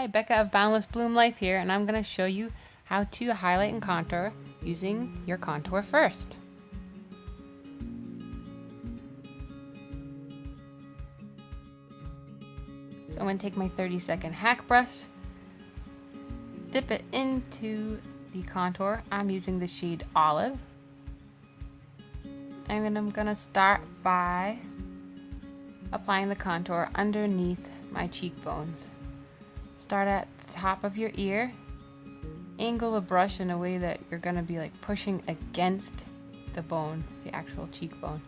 Hi, Becca of Boundless Bloom Life here, and I'm going to show you how to highlight and contour using your contour first. So I'm going to take my 30-second HAC brush, dip it into the contour. I'm using the shade Olive. And then I'm going to start by applying the contour underneath my cheekbones. Start at the top of your ear, angle the brush in a way that you're going to be like pushing against the bone, the actual cheekbone.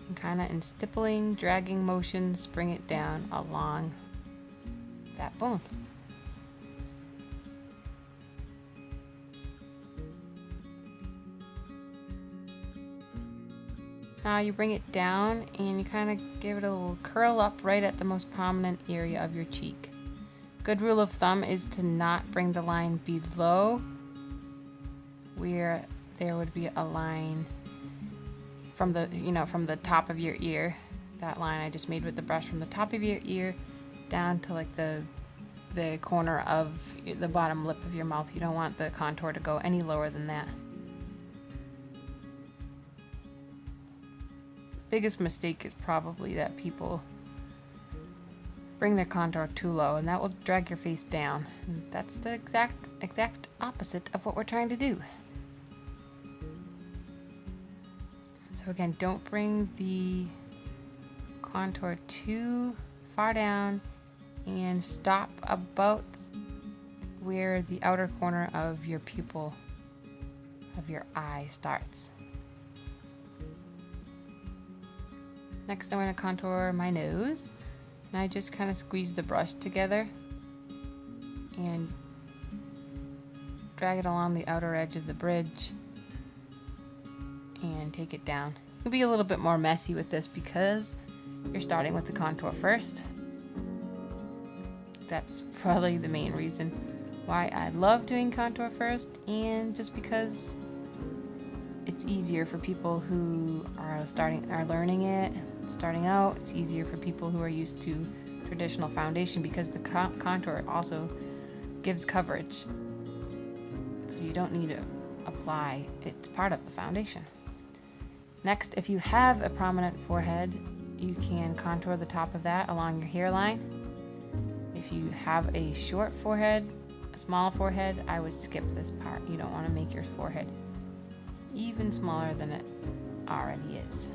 And kind of in stippling, dragging motions, bring it down along that bone. Now you bring it down and you kind of give it a little curl up right at the most prominent area of your cheek. Good rule of thumb is to not bring the line below where there would be a line from the top of your ear. That line I just made with the brush from the top of your ear down to like the corner of the bottom lip of your mouth. You don't want the contour to go any lower than that. Biggest mistake is probably that people bring their contour too low, and that will drag your face down. And that's the exact opposite of what we're trying to do. So again, don't bring the contour too far down, and stop about where the outer corner of your pupil of your eye starts. Next, I'm going to contour my nose, and I just kind of squeeze the brush together and drag it along the outer edge of the bridge and take it down. You'll be a little bit more messy with this because you're starting with the contour first. That's probably the main reason why I love doing contour first, and just because it's easier for people who are learning it, starting out. It's easier for people who are used to traditional foundation because the contour also gives coverage. So you don't need to apply, it's part of the foundation. Next, if you have a prominent forehead, you can contour the top of that along your hairline. If you have a short forehead, a small forehead, I would skip this part. You don't want to make your forehead even smaller than it already is.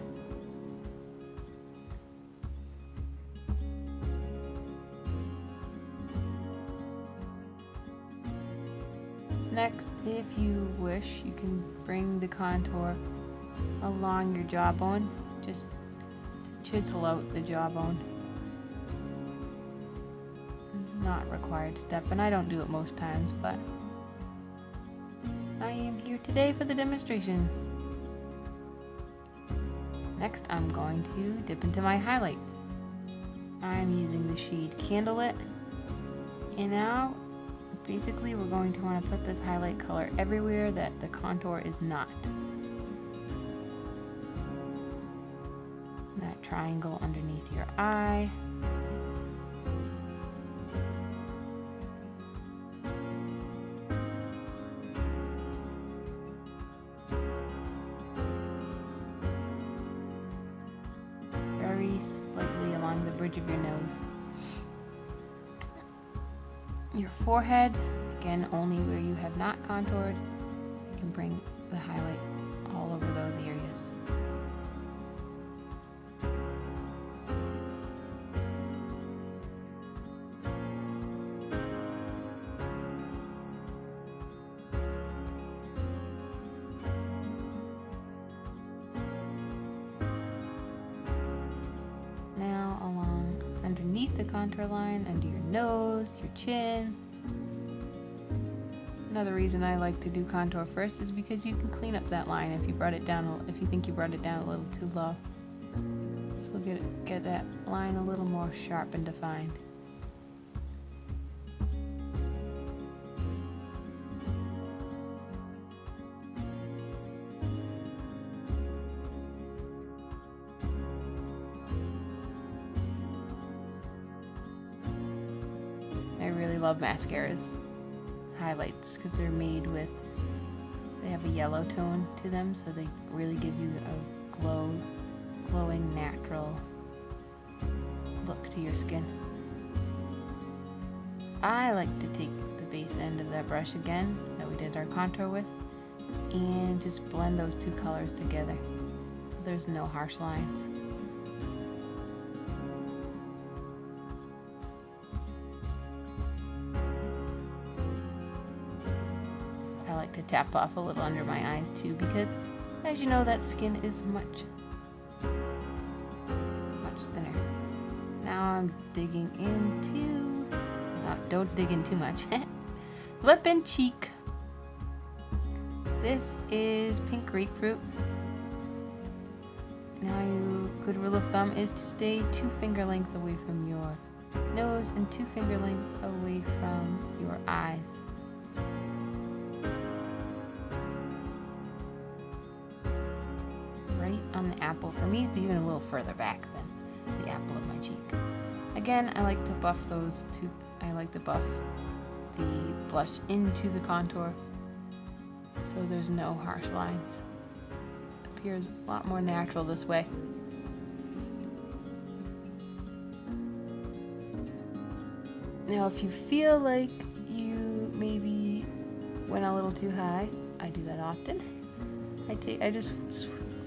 Next, if you wish, you can bring the contour along your jawbone. Just chisel out the jawbone. Not required step, and I don't do it most times, but I am here today for the demonstration. Next, I'm going to dip into my highlight. I'm using the shade Candlelit, and now basically we're going to want to put this highlight color everywhere that the contour is not. That triangle underneath your eye. Very slightly along the bridge of your nose. Your forehead, again, only where you have not contoured. You can bring the highlight all over those areas. Now along underneath the contour line, under your nose, your chin. Another reason I like to do contour first is because you can clean up that line if you think you brought it down a little too low. So get that line a little more sharp and defined. really love mascaras highlights because they're made with, they have a yellow tone to them, so they really give you a glowing, natural look to your skin. I like to take the base end of that brush again that we did our contour with and just blend those two colors together so there's no harsh lines. I like to tap off a little under my eyes too because, as you know, that skin is much thinner. Now I'm digging into, don't dig in too much, lip and cheek. This is pink grapefruit. Now, a good rule of thumb is to stay 2 finger lengths away from your nose and 2 finger lengths away from your eyes. Right on the apple. For me, it's even a little further back than the apple of my cheek. Again, I like to buff those two. I like to buff the blush into the contour so there's no harsh lines. It appears a lot more natural this way. Now, if you feel like you maybe went a little too high, I do that often. I just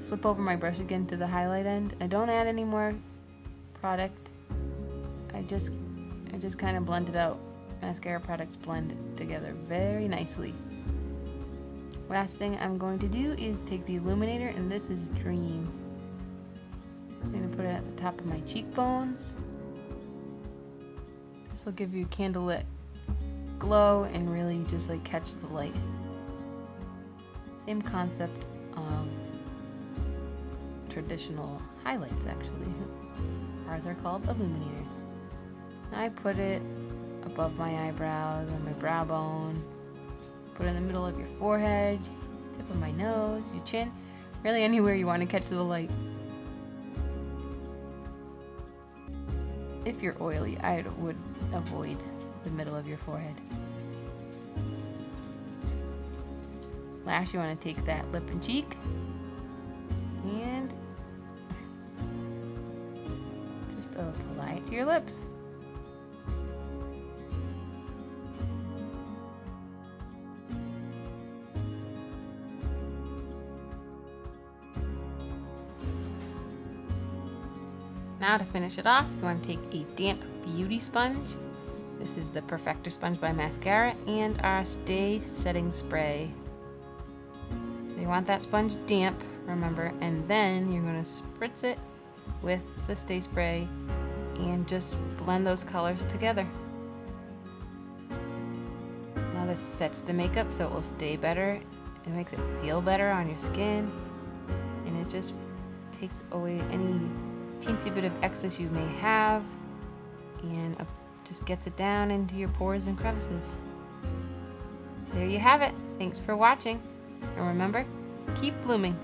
flip over my brush again to the highlight end. I don't add any more product. I just kind of blend it out. Mascara products blend together very nicely. Last thing I'm going to do is take the illuminator, and this is Dream. I'm going to put it at the top of my cheekbones. This will give you a candlelit glow and really just like catch the light. Same concept of traditional highlights, actually. Ours are called illuminators. Now I put it above my eyebrows, on my brow bone, put it in the middle of your forehead, tip of my nose, your chin, really anywhere you want to catch the light. If you're oily, I would avoid the middle of your forehead. Last, you want to take that lip and cheek and just apply it to your lips. Now to finish it off, you want to take a damp beauty sponge. This is the Perfector sponge by Maskcara and our Stay Setting Spray. So you want that sponge damp, remember, and then you're going to spritz it with the Stay Spray and just blend those colors together. Now this sets the makeup so it will stay better. It makes it feel better on your skin, and it just takes away any teensy bit of excess you may have and just gets it down into your pores and crevices. There you have it. Thanks for watching, and remember, keep blooming.